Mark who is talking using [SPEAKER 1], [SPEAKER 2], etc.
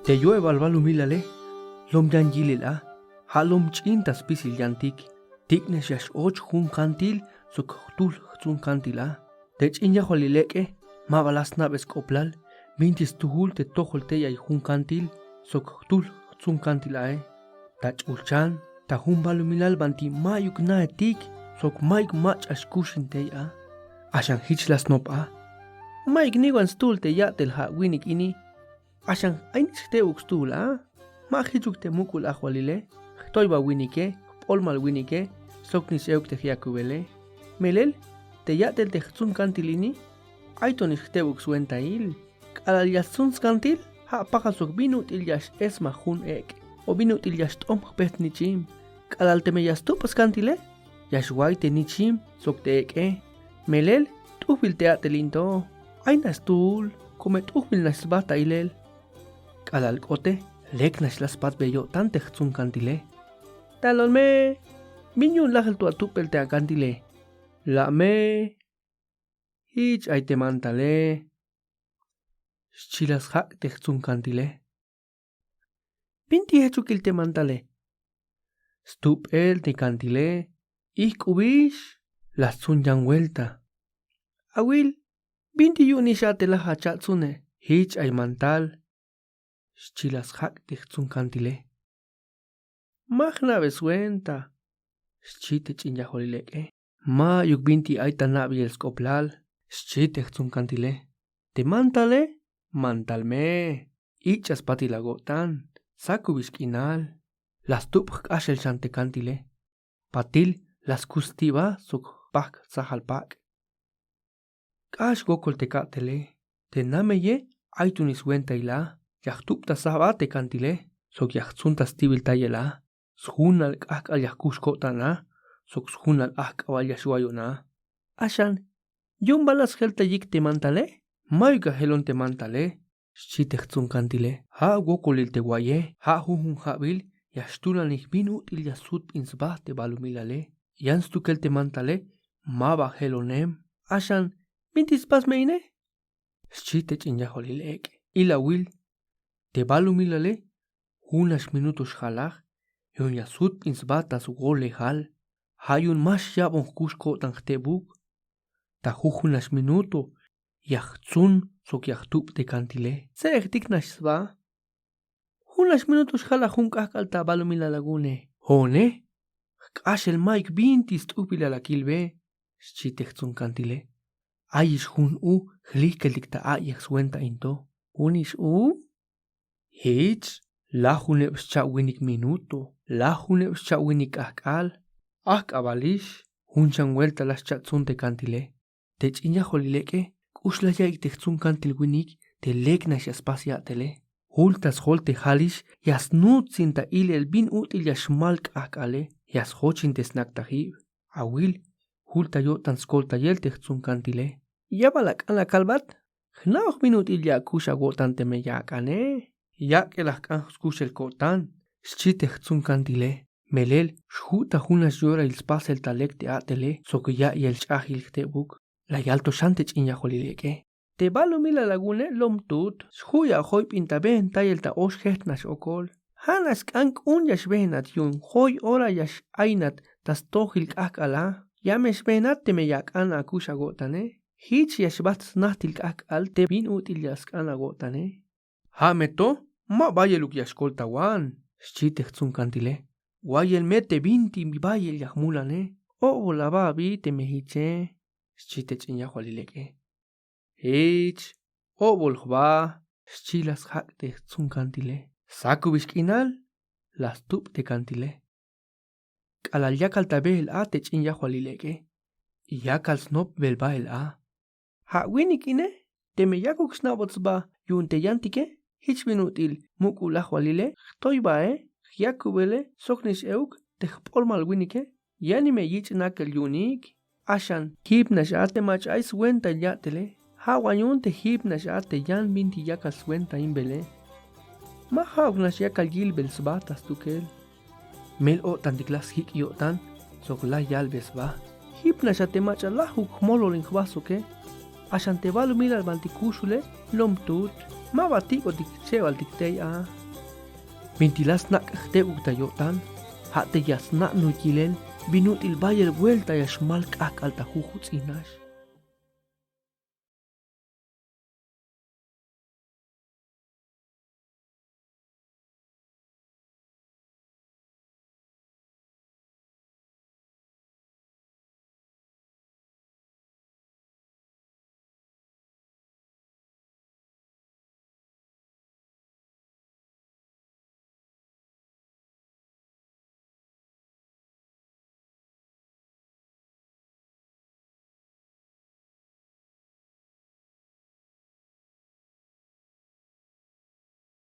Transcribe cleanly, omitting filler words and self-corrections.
[SPEAKER 1] Te llueva al balumilale, lom yan yilila, halom chintas pisil yantik, tiknes yash och hun kantil, sok tul tzun kantila. Te chinya holileke, mabalas nabes koplal, mintis tuhul te toholte yay hun kantil, sok tul tzun kantilae. Tach ulchan, ta hun balumilal banti mayuk naetik, sok maik mach ashkushin teya. Ashan hichlas nopa. Maik niwan stul te yatel ha winik ini. Ashan ainis te ukstula, ma hijuk te mukul ahwalile, toiba winike, polmal winike, soknis euk te hiakubele. Melel, te yatel te htsun kantilini, aitonis te uksuenta il. Kalal yasun kantil, ha pakasok binut il yash esma hun ek, o binut il yash tom pet nichim. Kalal te me yastupas kantile, yash waite nichim, sok te ek Melel, tuhbil te atelinto, ainas tul, come tuhbil nasbata ilel. Kalal kote, leknas las pat bello tan tehtsun kantile. Talon me, minyun lahel tu atupel te kantile. La me, hich ay te mantale. Chilas hak tehtsun kantile. Pinti hechukil te mantale. Stup el te kantile. Ik ubish, las tsun yang vuelta. Awil, binti yunisha la hachatsune. Hich ay mantal. Chilas hak tehtsun kantile. Magna besuenta. Schite chinya holileke. Ma yuk binti aita nabi el skoplal. Schite tehtsun kantile. Te mantale, mantalme. Ichas pati lagotan. Saku biskinal. Las tupk ashel chante kantile. Patil las kustiva suk pak sahalpak. Kash gokol te katele. Te nameye aitunis wenta ila. Yahtupta sabate kantile, sok yahtsuntas tibil tayela, shunal ak al yahkushkotana, sok shunal ak awal yashuayona. Ashan, yumbalas helta yik te mantale, mayga helon te mantale, shitehtsun kantile, ha wokolil te guaye, ha huhun habil, yashtulanich binut il yasut insbah te balumilale, yanstukel te mantale, maba helonem, ashan, mintis pas meine? Shitech in yaholilek, ila wil, te balumilale, unas minutos halaj, yun yasut insbatas gole hal, hayun mas yabon kushko tangtebuk, ta hujunas minuto, yachtsun sok yachtup te kantile. Sech tiknash sva, unas minutos halajunk akal ta balumilalagune. Hone, ashel maik bintis tupila la kilbe, schitechtsun kantile. Ayish hun u, hlikeldik ta ayach suenta into. Unish u? Hich, la huneb winik minuto, la huneb winik akal, abalish, hunchan vuelta las chatsun te kantile. Te chinya holileke, kusla yaik techtsun kantil winik, te lekna shaspasya tele. Hultas holte halish, yas nutsin ta el bin util yashmalk akale, yas hochin te snaktahib. Awil, hulta yotan skolta yel techtsun kantile. Yabalak ala kalbat, hnauch minutil yakusha gotan te me yakane. Ya que las canjus el cotan, schitechtsun kantile, melel, shuta hunas llora il spas el talek te atele, so que ya y el chahil te buk, la yalto shantech in yaholileke. Te balumila lagune lom tut, shuya hoy pinta ben tayel ta osh hetnash okol. Hanas kank un yash benat yun, hoy ora yash ainat tas tohil kak ala, yamesh benat te me yak ana akusha gotane. Hich yash bats nahtil kak al te bin util yask ana gotane. Hameto, ma bayeluk yashkolta wan, schitechtsun kantile. Guayel mete binti mi bayel yahmulane. O la babi te mehiche, schitech in yahualileke. Hich, o bolhba, schilas hak techtsun kantile. Saku biskinal, las tup te kantile. Kalal yakal tabel a tech in yahualileke. Yakal snop belba el a. Ha winikine, te me yakuk snabotsba yun te yantike. Hich minutil mukul ahwalile, toibae, yakubele, soknis euk, tehpolmal winike, yanime yich nakel yunik, ashan, hipnash ate mach ais wenta yatele, hawayun te hipnash ate yan binti yakas wenta imbele. Ma hawgnash yakal gilbel sbatas tukel. Mel otan diklas hik yotan, sok la yalbes ba. Hipnash ate mach alahuk mololin hwasoke, ashan te balu milal baltikushule, lom tut, ma batik o tik cheval tik tei a mintilas nak te ukta yotan hate yasna no kilel binutil bayer vuelta ya shmalk ak alta jujuts inash